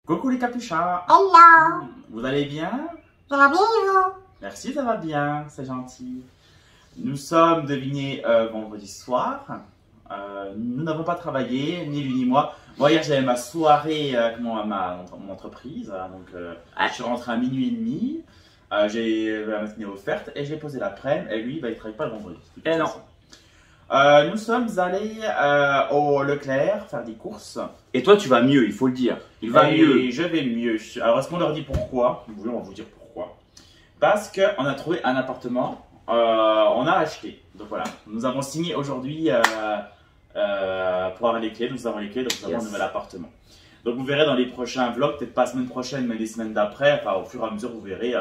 Coucou les capuchins. Hello. Vous allez bien? Ça va bien et vous? Merci, ça va bien, c'est gentil. Nous sommes devinés vendredi soir. Nous n'avons pas travaillé, ni lui ni moi. Moi hier j'avais ma soirée avec mon entreprise. Donc je suis rentré à minuit et demi. J'ai la matinée offerte et j'ai posé l'après-midi. Et lui, il ne travaille pas le vendredi. Et non. Nous sommes allés au Leclerc faire des courses. Et toi, tu vas mieux, il faut le dire. Il va mieux. Je vais mieux. Alors, est-ce qu'on leur dit pourquoi? Oui, on va vous dire pourquoi. Parce qu'on a trouvé un appartement, on a acheté. Donc voilà, nous avons signé aujourd'hui pour avoir les clés. Nous avons les clés, donc nous avons un nouvel appartement. Donc vous verrez dans les prochains vlogs, peut-être pas la semaine prochaine, mais les semaines d'après, enfin au fur et à mesure, vous verrez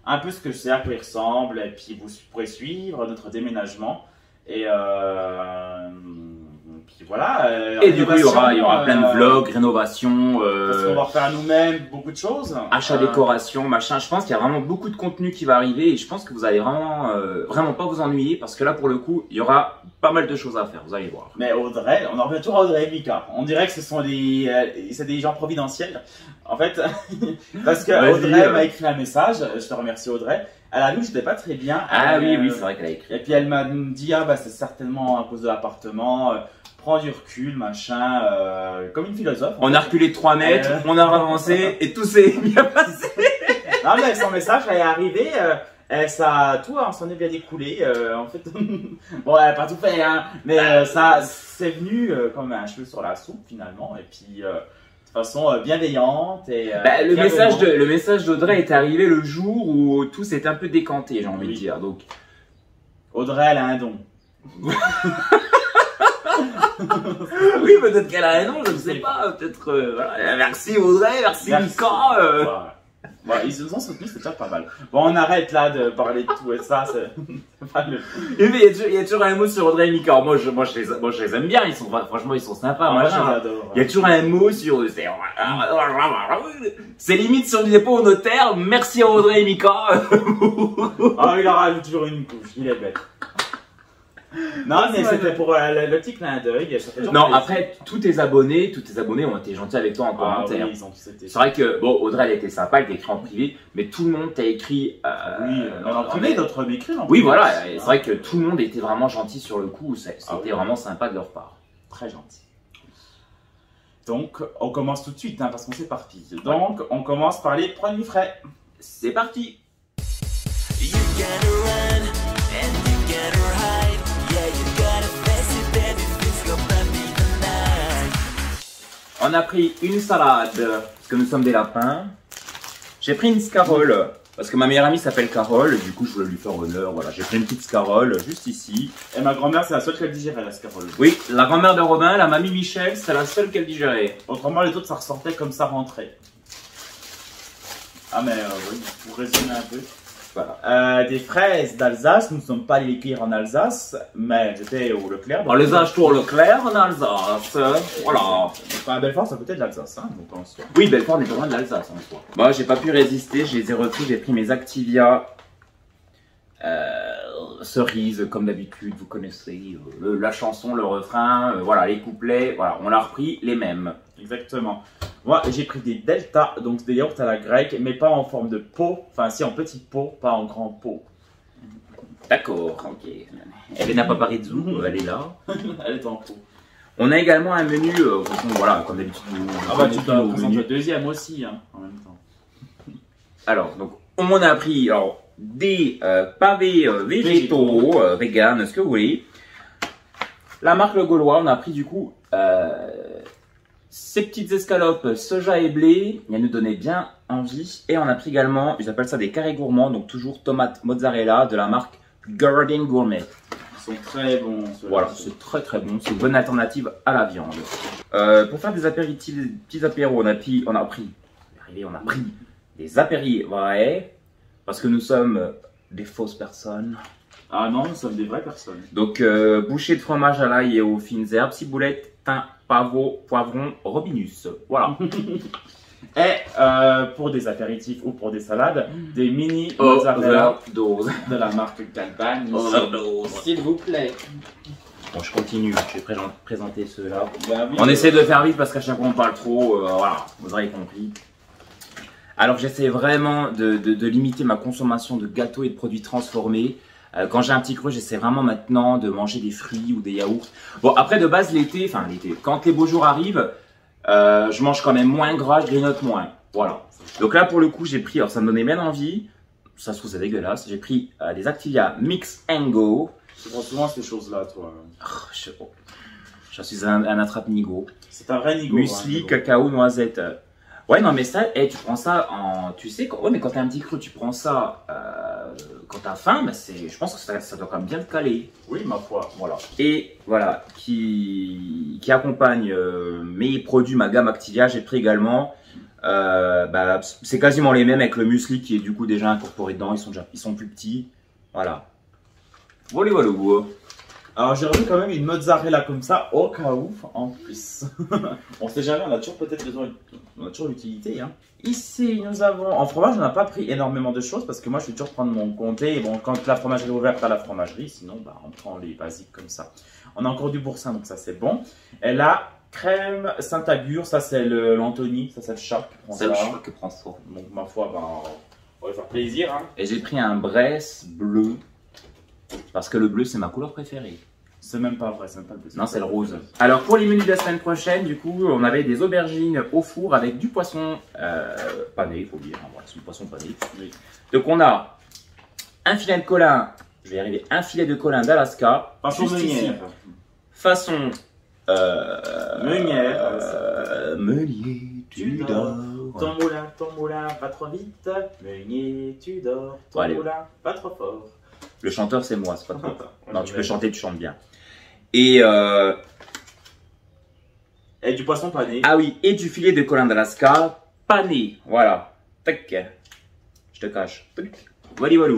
un peu ce que c'est, à quoi il ressemble, et puis vous pourrez suivre notre déménagement. Et puis voilà. Et du coup, il y aura plein de vlogs, rénovations. Parce qu'on va refaire nous-mêmes beaucoup de choses. Achat, décoration, machin. Je pense qu'il y a vraiment beaucoup de contenu qui va arriver et je pense que vous allez vraiment pas vous ennuyer parce que là, pour le coup, il y aura pas mal de choses à faire. Vous allez voir. Mais Audrey, on en revient toujours à Audrey et Mika. On dirait que ce sont des gens providentiels. En fait, parce que Audrey m'a écrit un message. Je te remercie Audrey. Elle a vu que j'étais pas très bien. Ah oui, c'est vrai qu'elle a écrit. Et puis elle m'a dit, ah bah c'est certainement à cause de l'appartement, prends du recul, machin, comme une philosophe. On a reculé de 3 mètres, on a avancé et tout s'est bien passé. Non mais son message, elle est arrivée, tout s'en est bien découlé, en fait. Bon, elle n'a pas tout fait, hein, mais ça c'est venu comme un cheveu sur la soupe finalement, et puis... de façon bienveillante et le message d'Audrey est arrivé le jour où tout s'est un peu décanté, j'ai envie de dire. Donc Audrey, elle a un don. Oui, peut-être qu'elle a un don, je ne sais pas. Peut-être. Voilà. Merci Audrey, merci Mika. Voilà, ils nous ont soutenus, c'est déjà pas mal. Bon, on arrête là de parler de tout et ça, c'est pas le... Il y a toujours un mot sur Audrey et Mika. Moi, je les aime bien, franchement, ils sont sympas. Moi, je les adore. Il y a toujours un mot sur eux. C'est limite si on disait pas au notaire, merci à Audrey et Mika. Oh, il en rajoute toujours une couche, il est bête. Non, mais c'était pour le petit clin d'œil. Non, après, tous tes abonnés ont été gentils avec toi en commentaire. Oui, c'est vrai que, bon, Audrey, elle était sympa, elle t'a écrit en privé, mais tout le monde t'a écrit. Oui, en privé, d'autres m'écrivent. Oui, voilà, c'est vrai que tout le monde était vraiment gentil sur le coup, c'était vraiment sympa de leur part. Très gentil. Donc, on commence tout de suite, hein, parce qu'on s'éparpille. Donc, on commence par les produits frais. C'est parti! On a pris une salade, parce que nous sommes des lapins. J'ai pris une scarole, parce que ma meilleure amie s'appelle Carole, du coup je voulais lui faire honneur. Voilà, j'ai pris une petite scarole, juste ici. Et ma grand-mère, c'est la seule qu'elle digérait, la scarole. Oui, la grand-mère de Robin, la mamie Michel, c'est la seule qu'elle digérait. Autrement, les autres, ça ressortait comme ça rentrait. Ah mais oui, pour résumer un peu. Voilà. Des fraises d'Alsace, nous ne sommes pas allés les cueillir en Alsace, mais j'étais au Leclerc. On les a achetés au Leclerc en Alsace, voilà. Enfin, Belfort, ça peut être l'Alsace, hein, donc en soi. Oui, Belfort n'est pas loin de l'Alsace en soi. Moi, j'ai pas pu résister, je les ai repris, j'ai pris mes Activia cerises, comme d'habitude, vous connaissez la chanson, le refrain, voilà, les couplets, voilà, on a repris les mêmes. Exactement. Moi, j'ai pris des Delta, donc des yaourts à la grecque, mais pas en forme de pot, enfin si en petit pot, pas en grand pot. D'accord, ok. Elena Paparizou, elle est là. Elle est en pot. On a également un menu, voilà, comme d'habitude. Ah bah tu dois présenter le deuxième aussi, hein, en même temps. Alors, donc, on a pris des pavés végétaux, vegan, ce que vous voulez. La marque Le Gaulois, on a pris du coup ces petites escalopes soja et blé, il nous donnait bien envie. Et on a pris également, ils appellent ça des carrés gourmands, donc toujours tomate mozzarella de la marque Garden Gourmet. Ils sont très bons. Voilà, c'est très très bon, c'est une bonne alternative à la viande. Pour faire des apéritifs, des petits apéros, on a pris des apéris vrais, parce que nous sommes des fausses personnes. Ah non, nous sommes des vraies personnes. Donc, bouchée de fromage à l'ail et aux fines herbes, ciboulette, thym, pavot, poivron, robinus. Voilà. Et pour des apéritifs ou pour des salades, des mini mozzarella overdose de la marque Galbani. Overdose. S'il vous plaît. Bon, je continue, je vais présenter ceux-là. Bah oui, On essaie de faire vite parce qu'à chaque fois on parle trop, voilà, vous aurez compris. Alors j'essaie vraiment de limiter ma consommation de gâteaux et de produits transformés. Quand j'ai un petit creux, j'essaie vraiment maintenant de manger des fruits ou des yaourts. Bon, après de base l'été, quand les beaux jours arrivent, je mange quand même moins gras, je grignote moins. Voilà. Donc là pour le coup j'ai pris, alors ça me donnait bien envie, ça se trouve c'est dégueulasse, j'ai pris des Activia Mix and Go. Tu prends souvent ces choses-là, toi. Je suis un attrape-nigo. C'est un vrai nigo. Muesli, cacao, noisette. Ouais, non, mais ça, tu prends ça en. Tu sais, ouais, mais quand t'as un petit creux, tu prends ça quand t'as faim, bah je pense que ça doit quand même bien te caler. Oui, ma foi. Voilà. Et voilà, qui accompagne mes produits, ma gamme Activia, j'ai pris également. C'est quasiment les mêmes avec le muesli qui est du coup déjà incorporé dedans. Ils sont plus petits. Voilà. Voilà, voilà. Alors j'ai revu quand même une mozzarella comme ça, au cas où, en plus. On sait jamais, on a toujours peut-être besoin, on a toujours l'utilité. Hein. Ici, nous avons, en fromage, on n'a pas pris énormément de choses parce que moi je vais toujours prendre mon comté. Et bon, quand la fromagerie est ouverte à la fromagerie, sinon bah, on prend les basiques comme ça. On a encore du boursin, donc ça c'est bon. Et là, crème Saint-Agur, ça c'est l'Anthony, ça c'est le chat qui prend ça. C'est le chat qui prend ça. Donc ma foi, bah, on va faire plaisir. Hein. Et j'ai pris un Bresse bleu. Parce que le bleu, c'est ma couleur préférée. C'est même pas vrai, c'est même pas le bleu. Non, c'est le rose. Alors, pour les menus de la semaine prochaine, du coup, on avait des aubergines au four avec du poisson pané, il faut dire. Voilà, c'est du poisson pané. Oui. Donc, on a un filet de colin, je vais y arriver, un filet de colin d'Alaska. Façon meunière. Façon meunière. Meunier, tu dors. Ton moulin, pas trop vite. Meunier, tu dors. Ton Allez. moulin, pas trop fort. Le chanteur, c'est moi, c'est pas toi. Non, tu Ouais. peux chanter, tu chantes bien. Et du poisson pané. ah oui, et du filet de colin d'Alaska pané. Voilà. Tac. Je te cache. Voilà, voilà.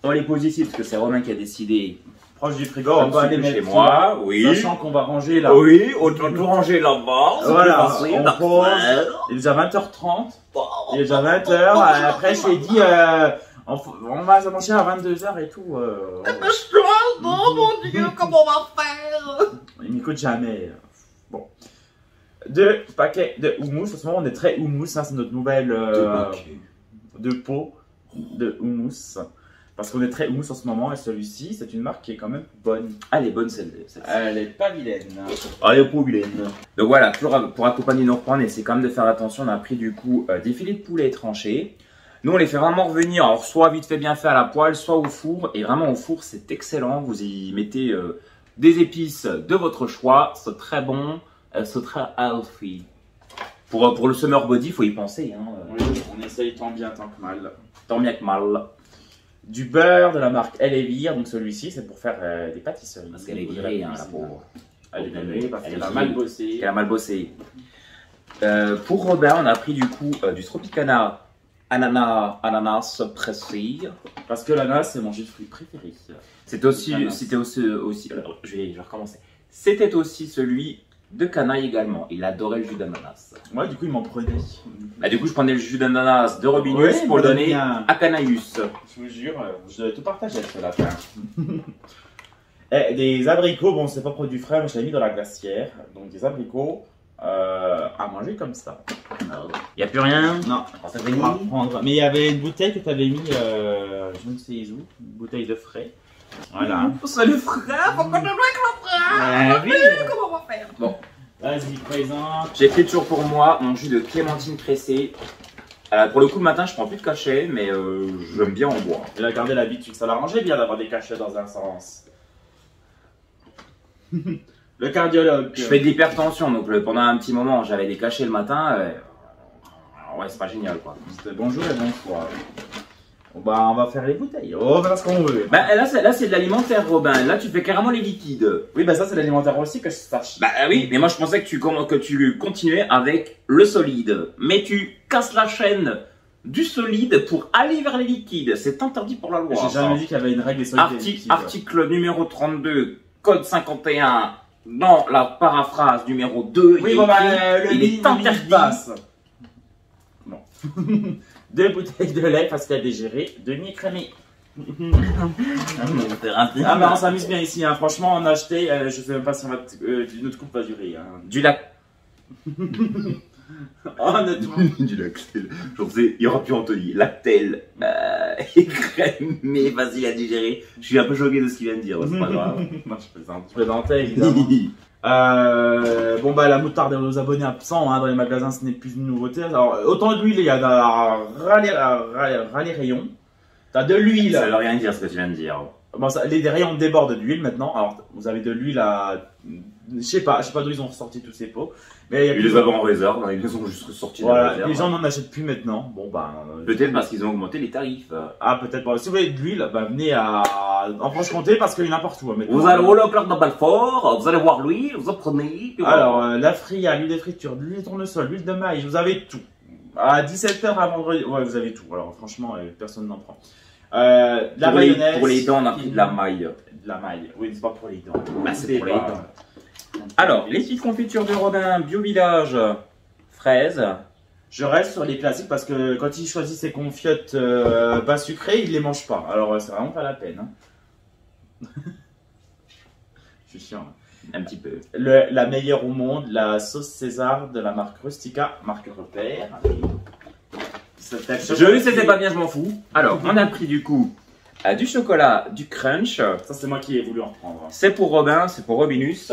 On les pose ici parce que c'est Romain qui a décidé. Proche du frigo, on va aller chez mettre moi. Oui. Sachant qu'on va ranger là. Oui, on doit tout ranger là-bas. Voilà, on pose. Il est déjà 20h30. Il est déjà 20h. Après, je t'ai dit, on va se manger à 22h et tout. Oh mon Dieu, comment on va faire? Il m'écoute jamais. Bon. 2 paquets de houmous. En ce moment, on est très houmous. Ça, c'est notre nouvelle de pot de houmous. Parce qu'on est très houmous en ce moment. Et celui-ci, c'est une marque qui est quand même bonne. Elle est bonne celle-ci. Elle est pas vilaine. Elle est pas vilaine. Donc voilà, pour accompagner nos repas, on essaie quand même de faire attention. On a pris du coup des filets de poulet tranchés. Nous, on les fait vraiment revenir, alors soit vite fait bien fait à la poêle, soit au four. Et vraiment au four, c'est excellent. Vous y mettez des épices de votre choix. C'est très bon, c'est très healthy. Pour le summer body, il faut y penser. Hein. Oui, on essaye tant bien, tant que mal. Tant bien que mal. Du beurre de la marque Elevire. Donc celui-ci, c'est pour faire des pâtisseries. Parce qu'elle est grillée, hein, la pauvre. Elle est grillée parce Elle qu'elle est a mal grillée. bossé. Elle a mal bossé. Pour Robin, on a pris du coup du Tropicana ananas pressé. Parce que l'ananas, c'est mon jus de fruits préféré. C'était aussi, alors, je vais recommencer. C'était aussi celui de Canaille également. Il adorait le jus d'ananas. Moi, du coup, il m'en prenait. Bah, du coup, je prenais le jus d'ananas de Robinus Ouais, pour le donner bien. à Canaïus. Je vous jure, je devais tout partager avec ce lapin. Et des abricots, bon, c'est pas produit frais, mais je l'ai mis dans la glacière. Donc, des abricots à manger comme ça. Il n'y a plus rien. Non, ça va prendre. Mais il y avait une bouteille que tu avais mis, je ne sais où, une bouteille de frais. Voilà. C'est le frère, pourquoi tu veux avec le frère? Ah oui. Comment on va faire? Bon, Vas-y, présente. j'ai pris toujours pour moi mon jus de clémentine pressée. Pour le coup, le matin, je prends plus de cachet, mais j'aime bien en boire. Il a gardé l'habitude, ça l'arrangeait bien d'avoir des cachets dans un sens. Le cardiologue. Je fais de l'hypertension, donc pendant un petit moment, j'avais des cachets le matin. Ouais, c'est pas génial, quoi. C'était bonjour et bonsoir. Bon, bah, on va faire les bouteilles. On va faire ce qu'on veut. Bah, là, c'est de l'alimentaire, Robin. Là, tu fais carrément les liquides. Oui, bah ça, c'est l'alimentaire aussi que je sache. Bah oui, mais moi, je pensais que tu continuais avec le solide. Mais tu casses la chaîne du solide pour aller vers les liquides. C'est interdit pour la loi. J'ai jamais dit qu'il y avait une règle des solides. et des liquides. Article numéro 32, code 51, dans la paraphrase numéro 2, Oui, il bon, est bah, écrit, le il est interdit. passe. Bon. 2 bouteilles de lait parce qu'il y a dégéré, demi-écrémé. Ah bah on s'amuse bien ici, hein. Franchement on a acheté, je sais même pas si notre coupe va durer. Hein. Du lac. Honnêtement. Du lactel. J'en sais, il y aura plus Anthony. Lactel. Mais facile à digérer. Je suis un peu choqué de ce qu'il vient de dire, c'est pas grave. Non, je plaisante. Je plaisantais évidemment. Bon bah la moutarde aux abonnés absents hein, dans les magasins ce n'est plus une nouveauté. Alors autant d'huile il y a ras les rayons. T'as de l'huile. Ça veut rien dire ce que tu viens de dire. Bon, les rayons débordent d'huile maintenant. Alors vous avez de l'huile à... Je sais pas d'où ils ont ressorti tous ces pots. Mais Ils les avaient en réserve, ils les ont juste ressortis de la voilà, réserve. les gens n'en achètent plus maintenant. Bon bah... Peut-être parce qu'ils ont augmenté les tarifs. Ah peut-être pas. Si vous voulez de l'huile, bah venez en Franche-Comté parce qu'il y a n'importe où. Maintenant. Vous allez au Leclerc de Belfort, vous allez voir l'huile, vous en prenez. Alors la fria, l'huile de friture, l'huile de tournesol, l'huile de maïs, vous avez tout. À 17h à vendredi, ouais vous avez tout. Alors franchement, personne n'en prend. La mayonnaise. Pour les dents, on a pris de la maille. De la maille, oui c'est pas pour les dents. Bah, c'est pour les dents. Alors, les petites confitures de Robin, Bio Village, fraises. Je reste sur les classiques parce que quand il choisit ses confiottes pas sucrées, il les mange pas. Alors c'est vraiment pas la peine. Hein. Je suis chiant. Un petit peu. La meilleure au monde, la sauce César de la marque Rustica, marque repère. Je c'était pas bien, je m'en fous. Alors, on a pris du coup du chocolat, du crunch. Ça c'est moi qui ai voulu en prendre. C'est pour Robin, c'est pour Robinus.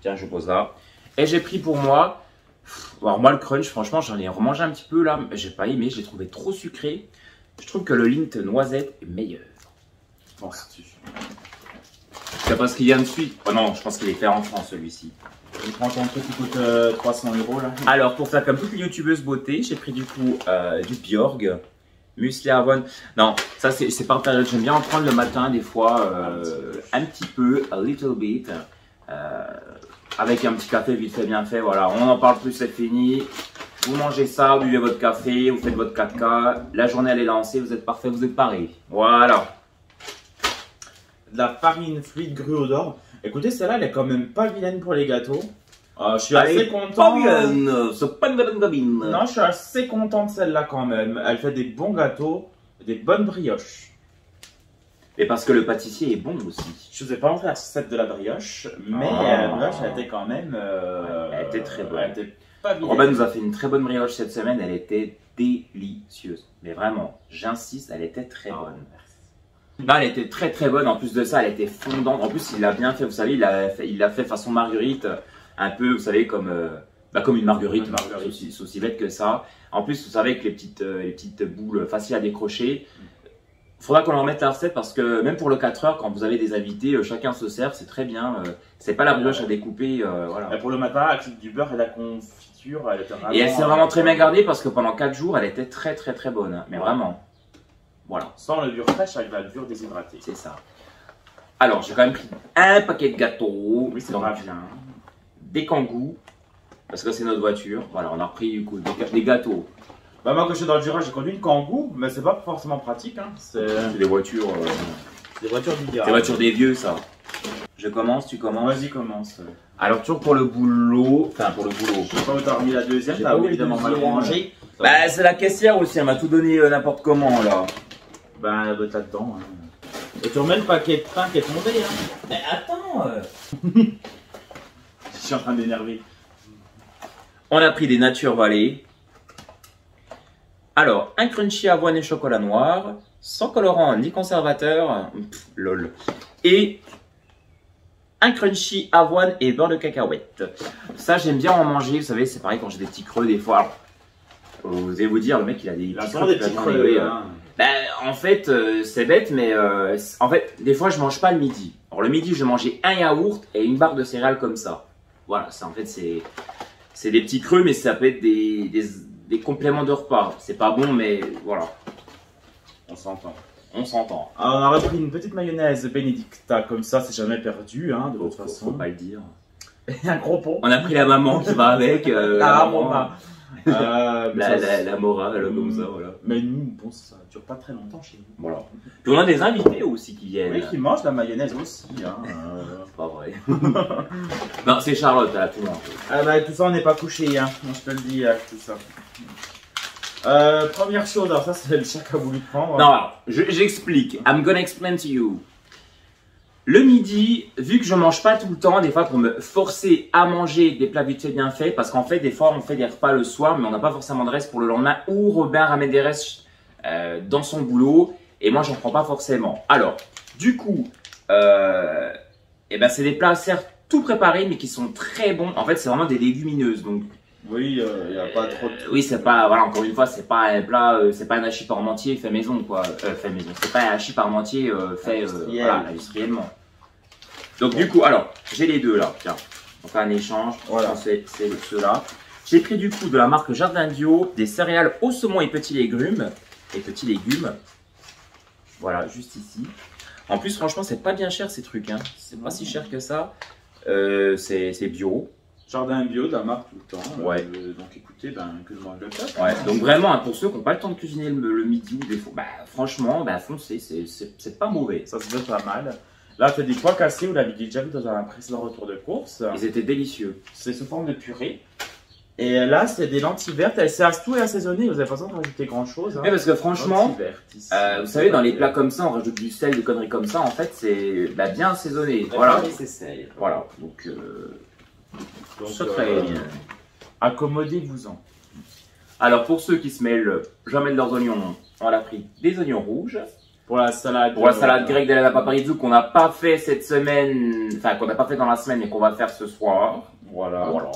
Tiens, je pose là. Et j'ai pris pour moi. Alors moi le crunch, franchement, j'en ai remangé un petit peu là. J'ai pas aimé, j'ai trouvé trop sucré. Je trouve que le Lindt noisette est meilleur. Penses-tu? C'est parce qu'il y a une suite. Oh non, je pense qu'il est fait en France celui-ci. Je prends ton truc qui coûte 300 € là. Alors pour faire comme toutes les youtubeuses beauté, j'ai pris du coup du Bjorg, muesli avoine. Non, ça c'est par période. J'aime bien en prendre le matin des fois, un petit peu, a little bit. Avec un petit café vite fait, bien fait, voilà, on n'en parle plus, c'est fini. Vous mangez ça, vous buvez votre café, vous faites votre caca, la journée elle est lancée, vous êtes parfait, vous êtes paré. Voilà. De la farine fluide gruau d'or. Écoutez, celle-là, elle est quand même pas vilaine pour les gâteaux. Je suis assez content. Pas bien, c'est pas une bonne gobine. Non, je suis assez content de celle-là quand même. Elle fait des bons gâteaux, des bonnes brioches. Et parce que le pâtissier est bon aussi. Je ne vous ai pas montré la recette de la brioche, mais la brioche, elle était quand même... elle était très bonne. Elle était pas vilaine. Robin nous a fait une très bonne brioche cette semaine, elle était délicieuse. Mais vraiment, j'insiste, elle était très bonne. Non, elle était très très bonne, en plus de ça, elle était fondante. En plus, il l'a bien fait, vous savez, il l'a fait façon marguerite, un peu, vous savez, comme une marguerite, c'est aussi bête que ça. En plus, vous savez, avec les petites boules faciles à décrocher. Il faudra qu'on leur mette la recette parce que même pour le 4 heures, quand vous avez des invités, chacun se sert, c'est très bien. C'est pas la brioche à découper. Voilà. Et pour le matin, avec du beurre et la confiture, elle était vraiment... Et elle s'est vraiment très bien gardée parce que pendant 4 jours, elle était très très très bonne. Hein. Mais vraiment. Voilà. Sans le beurre fraîche, avec la levure déshydratée. C'est ça. Alors, j'ai quand même pris un paquet de gâteaux. Oui, c'est vrai. Des kangous. Parce que c'est notre voiture. Voilà, on a repris du coup des gâteaux. Bah moi quand je suis dans le Jura j'ai conduit une Kangoo, mais c'est pas forcément pratique hein. C'est des voitures. Des voitures du Des voitures des vieux ça. Je commence, tu commences. Vas-y commence. Alors toujours pour le boulot, enfin pour le boulot. Je sais pas où t'as remis la deuxième, t'as évidemment mal rangé. Bah c'est la caissière aussi, elle m'a tout donné n'importe comment là. Bah elle doit être là-dedans. Hein. Et tu remets le paquet de pain qui est tombé hein. Mais attends Je suis en train d'énerver. On a pris des Nature Valley. Alors, un crunchy avoine et chocolat noir, sans colorant ni conservateur, lol. Et un crunchy avoine et beurre de cacahuète. Ça, j'aime bien en manger, vous savez, c'est pareil quand j'ai des petits creux des fois. Alors, vous allez vous dire, le mec, il a des petits creux. Hein. Ben, en fait, c'est bête, mais en fait, des fois, je mange pas le midi. Alors, le midi, je mangeais un yaourt et une barre de céréales comme ça. Voilà, ça, en fait, c'est des petits creux, mais ça peut être des compléments de repas. C'est pas bon, mais voilà. On s'entend. On s'entend. Alors, on a repris une petite mayonnaise Benedicta, comme ça, c'est jamais perdu, hein, de toute façon. Faut pas le dire. Et un gros pot. On a pris la maman qui va avec. La Mora. La Mora, elle comme ça, voilà. Mais nous, bon, ça dure pas très longtemps chez nous. Voilà. Puis on a des invités aussi qui viennent. Oui, qui mangent la mayonnaise aussi, hein. C'est pas vrai. Non, c'est Charlotte, elle a tout mangé. Ah bah, tout ça, on n'est pas couché, hein. Moi, je te le dis, tout ça. Première chose, alors ça c'est le chat qui a voulu prendre. Non, alors, j'explique. I'm gonna explain to you. Le midi, vu que je mange pas tout le temps, des fois pour me forcer à manger des plats vite fait bien faits, parce qu'en fait, des fois on fait des repas le soir, mais on n'a pas forcément de reste pour le lendemain, ou Robin ramène des restes dans son boulot, et moi j'en prends pas forcément. Alors, du coup, eh ben, c'est des plats certes tout préparés, mais qui sont très bons. En fait, c'est vraiment des légumineuses, donc. Oui, il n'y a pas trop de... Oui, c'est pas, voilà, encore une fois, c'est pas un plat, c'est pas un hachis parmentier fait maison, quoi. Fait maison. C'est pas un hachis parmentier fait voilà, industriellement. Donc, du coup, alors, j'ai les deux là, tiens. On fait un échange, voilà, c'est ceux-là. J'ai pris du coup de la marque Jardin Bio, des céréales au saumon et petits légumes. Voilà, juste ici. En plus, franchement, c'est pas bien cher ces trucs, hein. C'est pas si cher que ça. C'est bio. Jardin bio de la marque tout le temps. Ouais. Donc écoutez, ben, que je mange le plat. Ouais, donc vraiment, hein, pour ceux qui n'ont pas le temps de cuisiner le midi ou des fois, bah, franchement, bah, foncez, c'est pas mauvais. Ça se fait pas mal. Là, tu as des pois cassés, vous l'avez déjà vu dans un précédent retour de course. Ils étaient délicieux. C'est sous forme de purée. Et là, c'est des lentilles vertes. Tout est assaisonné. Vous n'avez pas besoin de rajouter grand chose. Hein. Ouais, parce que franchement, ici, vous savez, dans les plats comme ça, on rajoute du sel, des conneries comme ça. En fait, c'est bah, bien assaisonné. Voilà. Nécessaire. Voilà. Donc secret. Accommodez-vous-en. Alors, pour ceux qui se mêlent jamais de leurs oignons, on a pris des oignons rouges. Pour la salade. Pour la salade grecque de la paparizou qu'on n'a pas fait cette semaine, enfin qu'on n'a pas fait dans la semaine, mais qu'on va faire ce soir. Voilà. Voilà.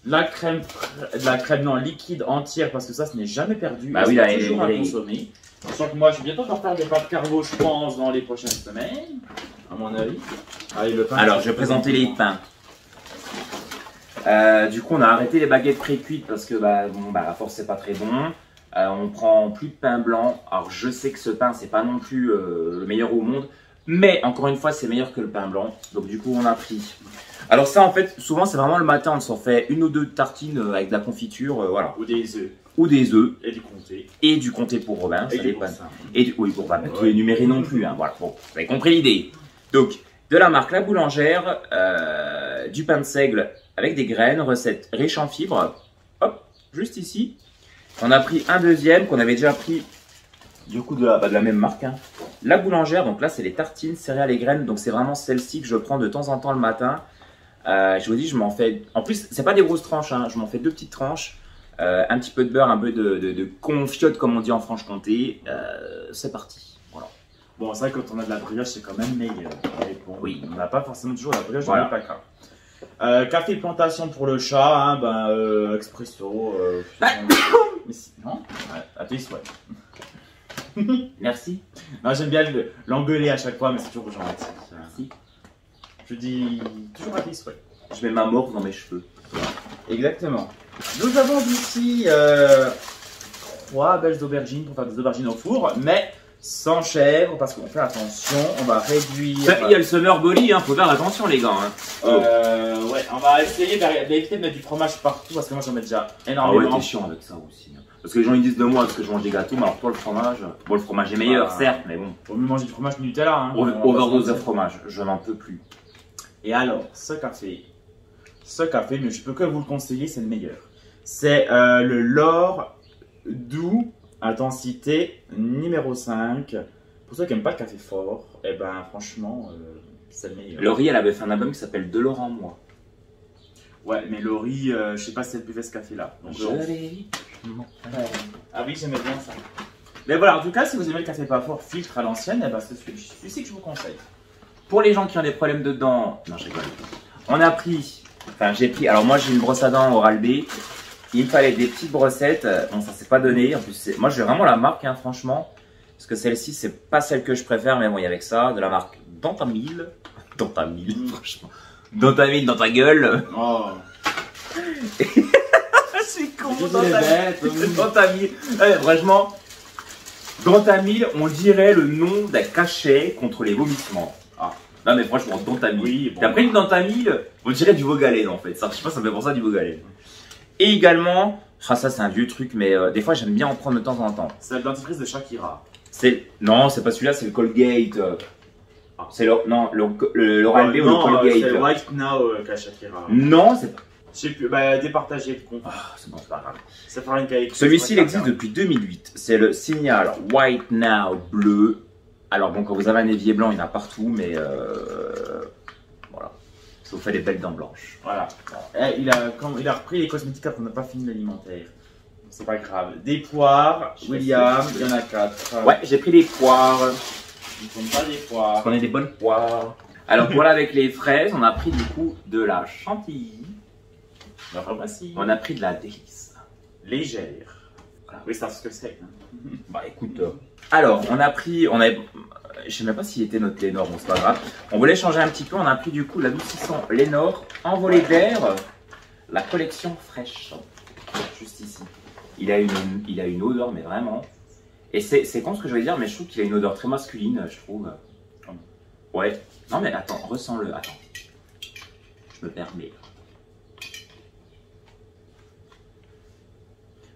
La crème non, liquide entière, parce que ça, ce n'est jamais perdu. Bah oui, là, c'est toujours à consommer. Sachant que moi, je vais bientôt faire des pâtes carbo, je pense, dans les prochaines semaines, à mon avis. Allez, le pain. Alors, je vais présenter les pains. Du coup, on a arrêté les baguettes pré-cuites parce que, bah, bon, bah, à force, c'est pas très bon. On prend plus de pain blanc. Alors, je sais que ce pain, c'est pas non plus le meilleur au monde, mais encore une fois, c'est meilleur que le pain blanc. Donc, du coup, on a pris. Alors, ça, en fait, souvent, c'est vraiment le matin. On s'en fait une ou deux tartines avec de la confiture, voilà. Ou des œufs. Ou des œufs. Et du comté. Et du comté pour Robin. Et ça du dépend. boursin. Et oui, pour pas tout énumérer non plus. Hein, voilà, bon, vous avez compris l'idée. Donc, de la marque La Boulangère, du pain de seigle avec des graines, recette riche en fibres. Hop, juste ici. On a pris un deuxième qu'on avait déjà pris du coup de la même marque. Hein. La Boulangère, donc là c'est les tartines, céréales et graines. Donc c'est vraiment celle-ci que je prends de temps en temps le matin. Je vous dis, je m'en fais... En plus, c'est pas des grosses tranches, hein. Je m'en fais deux petites tranches. Un petit peu de beurre, un peu de confiote comme on dit en Franche-Comté. C'est parti. Voilà. Bon, c'est vrai que quand on a de la brioche, c'est quand même meilleur. Bon, oui. On n'a pas forcément toujours la brioche voilà. dans le placard. Café plantation pour le chat, hein, expresso. Mais si, non, à tes souhaits. Merci. Non, j'aime bien l'engueuler à chaque fois, mais c'est toujours gentil. Merci. Je dis toujours à tes souhaits. Je mets ma morve dans mes cheveux. Exactement. Nous avons ici 3 belles aubergines pour faire des aubergines au four, mais sans chèvre, parce qu'on fait attention, on va réduire. Il y a le summer body, hein, faut faire attention les gars. Hein. Ouais, on va essayer d'éviter de mettre du fromage partout, parce que moi j'en mets déjà Ah énormément. ouais, t'es chiant avec ça aussi. Hein. Parce que les gens ils disent de moi parce que je mange des gâteaux, mais alors toi le fromage, bon le fromage est meilleur certes, mais bon. Faut mieux manger du fromage Nutella. Hein, overdose de fromage, je n'en peux plus. Et alors, ce café, mais je peux que vous le conseiller, c'est le meilleur. C'est le L'Or Doux intensité numéro 5. Pour ceux qui n'aiment pas le café fort, et ben franchement, c'est le meilleur. Laurie, elle avait fait un album qui s'appelle De l'or en moi. Ouais, mais Laurie, je sais pas si elle buvait ce café-là. Donc, ah oui, j'aimais bien ça. Mais voilà, en tout cas, si vous aimez le café pas fort, filtre à l'ancienne, eh ben, c'est celui que je vous conseille. Pour les gens qui ont des problèmes de dents, non, je rigole. On a pris, enfin j'ai pris, alors moi j'ai une brosse à dents Oral-B. Il fallait des petites brossettes, bon ça s'est pas donné, en plus moi j'ai vraiment la marque hein, franchement, parce que celle-ci c'est pas celle que je préfère, mais bon il y a avec ça, de la marque Dentamil, franchement, Dentamil dans ta gueule. Oh. C'est con, Dentamil, franchement, Dentamil, on dirait le nom d'un cachet contre les vomissements. Ah. Non mais franchement, Dentamil, oui, bon, t'as pris une Dentamil, on dirait du Vogalène en fait, ça, je sais pas, ça me fait pour ça du Vogalène. Et également, ça c'est un vieux truc, mais des fois j'aime bien en prendre de temps en temps. C'est le dentifrice de Shakira. Non, c'est pas celui-là, c'est le Colgate. C'est l'Oral-B ou le Colgate. C'est White Now qu'a Shakira. Non, c'est pas. Je sais plus, bah départager le compte. Ah, c'est bon, c'est pas grave. Ça fera une qualité. Celui-ci, il existe depuis 2008. C'est le Signal White Now bleu. Alors bon, quand vous avez un évier blanc, il y en a partout, mais voilà. Ça vous fait des belles dents blanches. Voilà. Il a repris les cosmétiques quand on n'a pas fini l'alimentaire. C'est pas grave. Des poires, William, il y en a 4. Ouais, j'ai pris des poires. Ils ne sont pas des poires. On a des bonnes poires. Alors voilà, avec les fraises, on a pris du coup de la chantilly. La pharmacie. On a pris de la délice. Légère. Voilà. Oui, c'est ce que c'est. Bah écoute. Alors, je sais même pas s'il était noté Lénore, bon c'est pas grave. On voulait changer un petit peu, on a pris du coup l'adoucissant Lénore envolé d'air, la collection fraîche. Juste ici. Il a une odeur, mais vraiment. Et c'est con ce que je vais dire, mais je trouve qu'il a une odeur très masculine, je trouve. Ouais. Non mais attends, ressens-le, attends. Je me permets.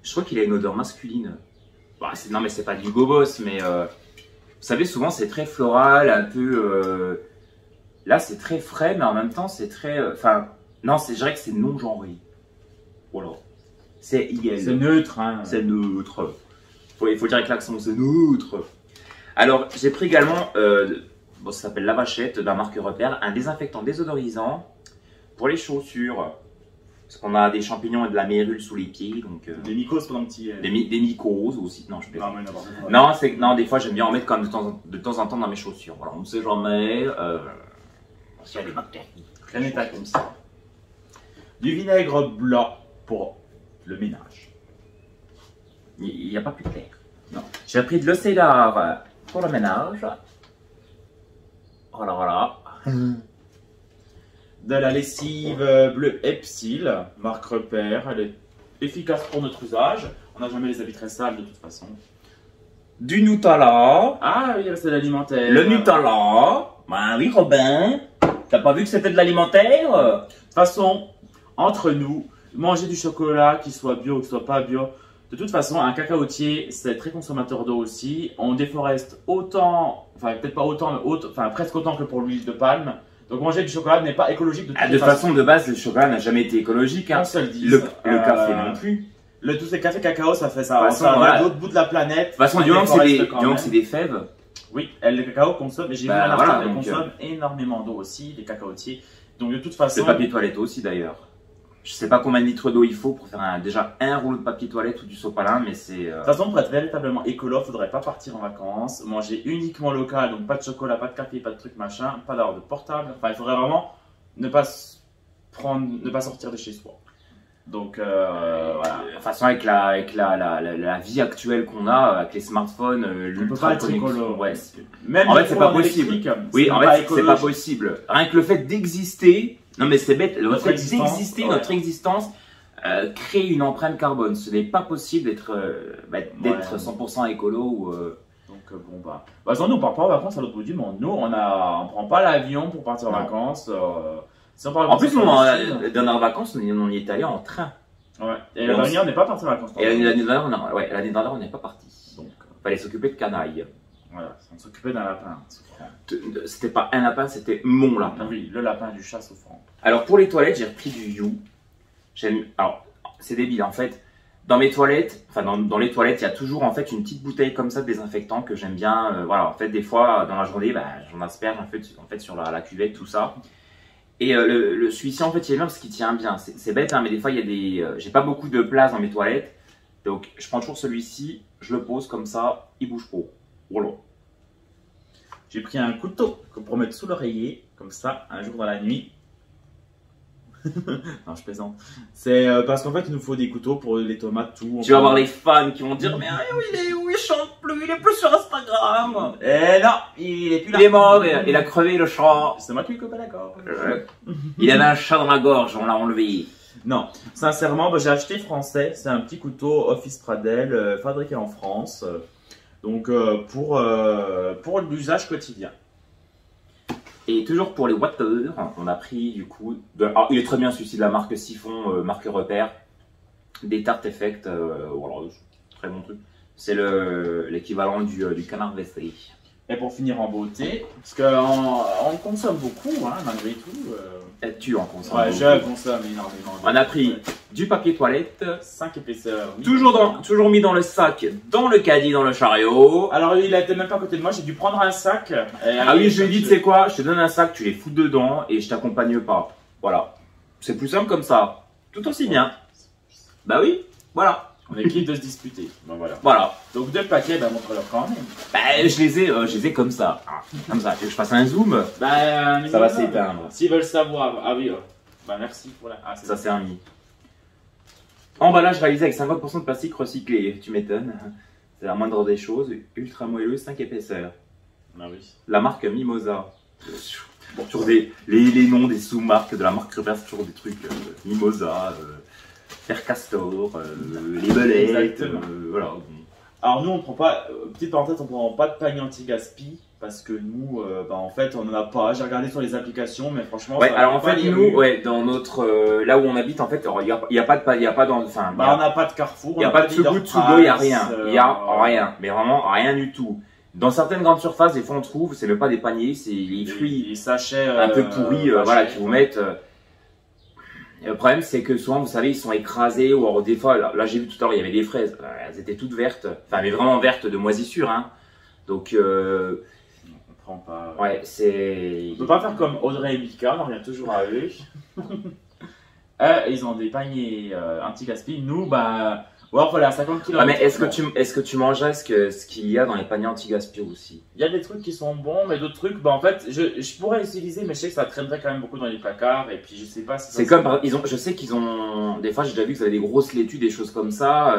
Je trouve qu'il a une odeur masculine. Bah, non mais c'est pas du gobos, mais vous savez souvent c'est très floral, un peu... Là c'est très frais, mais en même temps c'est très... Enfin, non, je dirais que c'est non genré. Voilà. C'est IL. C'est neutre, hein. C'est neutre. Il faut dire avec l'accent, c'est neutre. Alors, j'ai pris également, bon, ça s'appelle la vachette d'un marque Repère, un désinfectant désodorisant pour les chaussures. Parce qu'on a des champignons et de la mérule sous les pieds, donc... Des mycoses pendant petit... Des mycoses aussi, non, je peux Non, pas. mais Non, des fois j'aime bien en mettre quand même de temps en temps dans mes chaussures. Voilà, on ne sait jamais. S'il y a des bactéries. Rien n'est pas comme ça. Du vinaigre blanc pour le ménage. Il n'y a pas plus clair. Non. J'ai pris de l'océdar pour le ménage. Voilà, voilà. De la lessive bleue Epsil, marque Repère. Elle est efficace pour notre usage. On n'a jamais les habits très sales de toute façon. Du Nutella. Ah oui, c'est l'alimentaire. Le Nutella. Ben oui, Robin. T'as pas vu que c'était de l'alimentaire? De toute façon, entre nous, manger du chocolat, qu'il soit bio ou qu'il soit pas bio, de toute façon, un cacaotier, c'est très consommateur d'eau aussi. On déforeste autant, enfin peut-être pas autant, mais presque autant que pour l'huile de palme. Donc manger du chocolat n'est pas écologique de toute De façon, de base, le chocolat n'a jamais été écologique. Hein. On se le dit. Le café non plus. Tous ces cafés cacao, ça fait ça. De toute façon, Ça va voilà. à l'autre bout de la planète. De toute façon, du moment que c'est des fèves. Oui, le cacao consomme, et j'ai vu Bah, un voilà, article, donc, consomme énormément d'eau aussi, les cacaotiers. Donc de toute façon. Le papier toilette aussi d'ailleurs. Je sais pas combien de litres d'eau il faut pour faire déjà un rouleau de papier toilette ou du sopalin, mais c'est... De toute façon, pour être véritablement écolo, faudrait pas partir en vacances, manger uniquement local, donc pas de chocolat, pas de café, pas de trucs machin, pas d'avoir de portable. Enfin, il faudrait vraiment ne pas sortir de chez soi. Donc voilà. De toute façon, avec la vie actuelle qu'on a, avec les smartphones, l'ultra être écolo. ouais, Même en fait, les c'est pas fours en possible. électrique, oui, en pas fait, c'est pas écologique. possible. Rien que le fait d'exister, non mais c'est bête, le Notre fait existence, d'exister, ouais. notre existence, crée une empreinte carbone. Ce n'est pas possible d'être 100% écolo ou... Donc bon bah. De toute façon, nous on part pas en vacances à l'autre bout du monde. Nous on prend pas l'avion pour partir en Non. vacances. Si on part En plus, on les dernières vacances, on y est allé en train. Ouais. Et l'année dernière on n'est pas parti en vacances. Et l'année dernière, on n'est pas parti. Donc Fallait s'occuper de canaille. voilà, on s'occupait d'un lapin souffrant. C'était pas un lapin, c'était mon lapin. Oui, le lapin du chat souffrant. Alors pour les toilettes, j'ai repris du You. Alors, c'est débile en fait. Dans mes toilettes, enfin dans les toilettes, il y a toujours en fait une petite bouteille comme ça de désinfectant que j'aime bien. Voilà, en fait des fois dans la journée, j'en asperge en fait sur la cuvette, tout ça. Et celui-ci en fait il est bien parce qu'il tient bien. C'est bête hein, mais des fois il y a des, j'ai pas beaucoup de place dans mes toilettes, donc je prends toujours celui-ci, je le pose comme ça, il bouge pas. Voilà. J'ai pris un couteau pour mettre sous l'oreiller, comme ça, un jour dans la nuit. Non, je plaisante. C'est parce qu'en fait, il nous faut des couteaux pour les tomates, tout. Tu vas voir les fans qui vont dire mais il chante plus, il est plus sur Instagram. Eh non, il est plus là. Il est mort, il a crevé le chat. C'est moi qui lui coupe la gorge. Il avait un chat dans la gorge, on l'a enlevé. Non, sincèrement, j'ai acheté français. C'est un petit couteau Office Pradel fabriqué en France. Donc pour l'usage quotidien. Et toujours pour les water, on a pris du coup, il est très bien celui-ci de la marque Siphon, marque Repère, des Tarte Effect, voilà, très bon truc. C'est l'équivalent du canard WC. Et pour finir en beauté, parce qu'on consomme beaucoup, hein, malgré tout. Et tu en consommes. Ouais, beaucoup. je consomme énormément. On a pris du papier toilette, 5 épaisseurs. oui. toujours mis dans le sac, dans le caddie, dans le chariot. Alors il était même pas à côté de moi, j'ai dû prendre un sac. Ah oui, je lui ai dit, tu sais quoi, je te donne un sac, tu les fous dedans et je t'accompagne pas. Voilà. C'est plus simple comme ça. Tout aussi bien. Bah oui, voilà. On est quitte de se disputer. Bon, voilà. Voilà. Donc 2 paquets, bah montre-leur quand même. Bah, je les ai comme ça. Comme ça. Tu veux que je fasse un zoom? Bah, Ça va s'éteindre. S'ils veulent savoir. Ah oui, bah merci pour la. Ah, Ça, c'est un mi. Emballage réalisé avec 50% de plastique recyclé. Tu m'étonnes. C'est la moindre des choses. Ultra moelleux, 5 épaisseurs. Ah oui. La marque Mimosa. Bon, toujours les noms des sous-marques de la marque Repère, c'est toujours des trucs. Mimosa, Père Castor, les Belets. Exactement. Voilà. Bon. Alors nous on prend pas, petite parenthèse, on prend pas de panier anti-gaspi parce que nous, bah, en fait on en a pas. J'ai regardé sur les applications, mais franchement. Ouais, ça alors va en pas fait les nous, rues. ouais, dans notre là où on habite en fait, il y a pas dans, enfin, Bah on n'a pas de Carrefour, il y a pas de Sogo, de Sugo, il y a rien, il y a rien, mais vraiment rien du tout. Dans certaines grandes surfaces, des fois on trouve, c'est même pas des paniers, c'est les fruits les sachets un peu pourris, mâchés, voilà, qui vous mettent. Et le problème, c'est que souvent, vous savez, ils sont écrasés, ou alors des fois, là j'ai vu tout à l'heure, il y avait des fraises, elles étaient toutes vertes, enfin, mais vraiment vertes de moisissure, hein. Donc, On prend pas. ouais, c'est. On peut pas faire comme Audrey et Mika, on revient toujours à eux. Ils ont des paniers anti-gaspi. Nous, bah, ou alors voilà, 50 kg. Ouais, mais est-ce que tu mangerais ce qu'il y a dans les paniers anti-gaspi aussi? Il y a des trucs qui sont bons, mais d'autres trucs, bah en fait, je pourrais utiliser, mais je sais que ça traînerait quand même beaucoup dans les placards, et puis je sais pas si ça. C'est comme, je sais qu'ils ont, des fois j'ai déjà vu que ça avait des grosses laitues, des choses comme ça.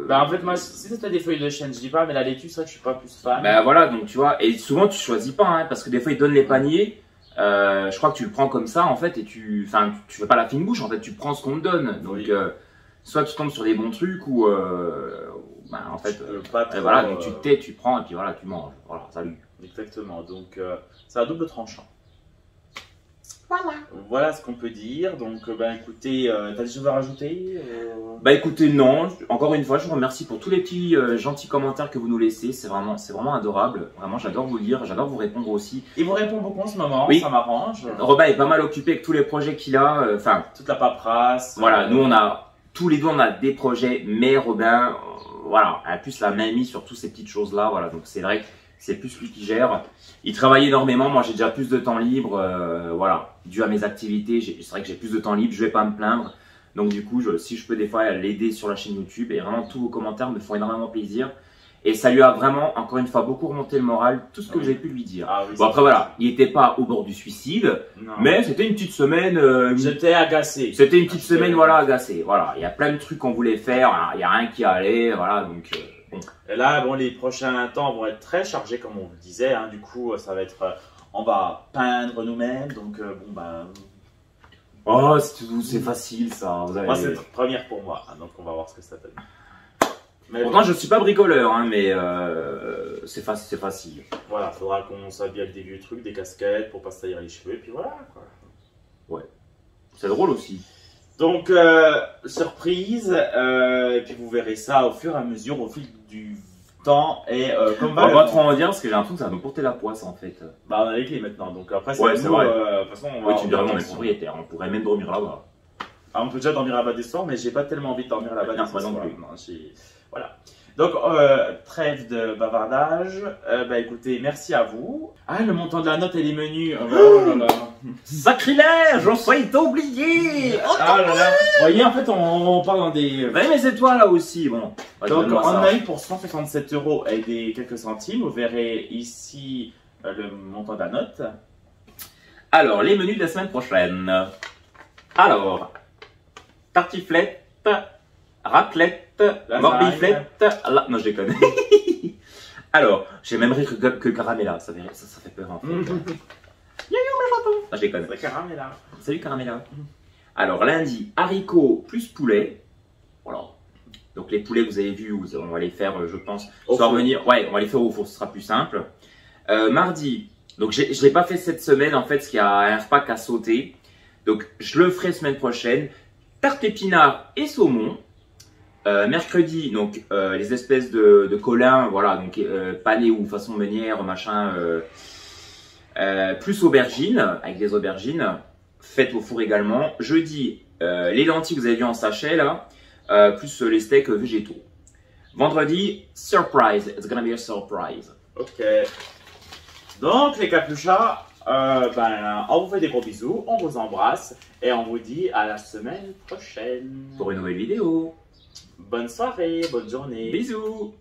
Bah en fait, moi, si c'était des feuilles de chêne, je dis pas, mais la laitue, c'est vrai que je suis pas plus fan. Bah voilà, donc tu vois, et souvent tu choisis pas, hein, parce que des fois ils donnent les paniers, je crois que tu le prends comme ça en fait, et tu fais pas la fine bouche en fait, tu prends ce qu'on te donne. Donc Oui. soit tu tombes sur des bons trucs ou bah, en fait, Pas trop, voilà, donc tu te tais, tu prends et puis voilà, tu manges. Voilà, salut. Exactement, donc c'est à double tranchant. Voilà. Voilà ce qu'on peut dire. Donc, bah écoutez, t'as des choses à rajouter Bah écoutez, non, encore une fois, je vous remercie pour tous les petits gentils commentaires que vous nous laissez, c'est vraiment adorable. Vraiment, j'adore vous lire, j'adore vous répondre aussi. Il vous répond beaucoup en ce moment, Oui. ça m'arrange. Robin est pas mal occupé avec tous les projets qu'il a, enfin, Toute la paperasse. voilà, nous on a, tous les deux on a des projets, mais Robin, voilà, a plus la main mise sur toutes ces petites choses-là, voilà, donc c'est vrai que c'est plus lui qui gère. Il travaille énormément, moi j'ai déjà plus de temps libre, voilà, dû à mes activités, c'est vrai que j'ai plus de temps libre, je vais pas me plaindre. Donc du coup, si je peux des fois l'aider sur la chaîne YouTube, et vraiment tous vos commentaires me font énormément plaisir. Et ça lui a vraiment, encore une fois, beaucoup remonté le moral, tout ce que Oui. j'ai pu lui dire. Ah oui, Bon après voilà, il n'était pas au bord du suicide, Non. mais c'était une petite semaine, J'étais agacé. c'était une petite semaine, voilà, agacée. Voilà, il y a plein de trucs qu'on voulait faire, alors, il y a rien qui allait, voilà, donc bon. Et là, bon, les prochains temps vont être très chargés, comme on le disait. Hein. Du coup, ça va être, on va peindre nous-mêmes. Donc, bon, bah, Oh, c'est facile ça. Vous avez... moi, c'est une première pour moi. Hein, donc, on va voir ce que ça donne. Mais Pourtant, je suis pas bricoleur, hein, mais c'est facile. voilà, faudra qu'on s'habille avec des vieux trucs, des casquettes pour pas se tailler les cheveux. Et puis voilà, quoi. C'est drôle aussi. Donc, surprise. Et puis, vous verrez ça au fur et à mesure, au fil du temps. Et comme On va pas trop en dire parce que j'ai l'impression que ça va nous porter la poisse en fait. bah, on a les clés maintenant. Donc, après, Ouais, à c'est nous, vrai. de toute façon, on va. Oui, tu diras, on non, va- mais propriétaire, on pourrait même dormir là-bas. Ah, on peut déjà dormir là-bas des soirs, mais j'ai pas tellement envie de dormir là-bas Non, des moi soirs. non plus. Non, voilà. Donc, trêve de bavardage. Bah écoutez, merci à vous. Ah, le montant de la note et les menus. Oh là là. Sacrilège, on failli t'oublier. Ah là là. Vous voyez, en fait, on part dans des. Ouais, mais c'est toi là aussi, bon. Donc, donne-moi on ça. a eu pour 167 € et des quelques centimes. Vous verrez ici le montant de la note. Alors, les menus de la semaine prochaine. Alors, tartiflette, raclette, Lasagne. morbiflette. Non, je déconne. Alors, j'ai même rire que Caramella, ça fait peur en fait. Non, je déconne. C'est caramel là. Salut Caramella. Alors, lundi, haricots plus poulet. Voilà. Donc, les poulets, vous avez vu, on va les faire, je pense, Au soit four. revenir. Ouais, on va les faire au four, ce sera plus simple. Mardi, donc je l'ai pas fait cette semaine en fait, parce qu'il y a un repas à sauter. Donc, je le ferai semaine prochaine. Tarte épinards et saumon. Mercredi, donc les espèces de colins, voilà, donc panés ou façon meunière, machin, plus aubergines, avec des aubergines, faites au four également. Jeudi, les lentilles que vous avez vu en sachet là, plus les steaks végétaux. Vendredi, surprise, it's gonna be a surprise. Ok. Donc les capuchas, on vous fait des gros bisous, on vous embrasse et on vous dit à la semaine prochaine. Pour une nouvelle vidéo. Bonne soirée, bonne journée. Bisous.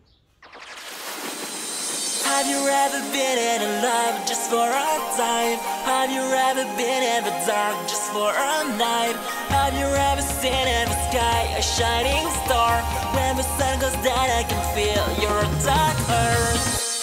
Have you ever been in love just for a time? Have you ever been in the dark just for a night? Have you ever seen in the sky a shining star? When the sun goes down I can feel your dark earth.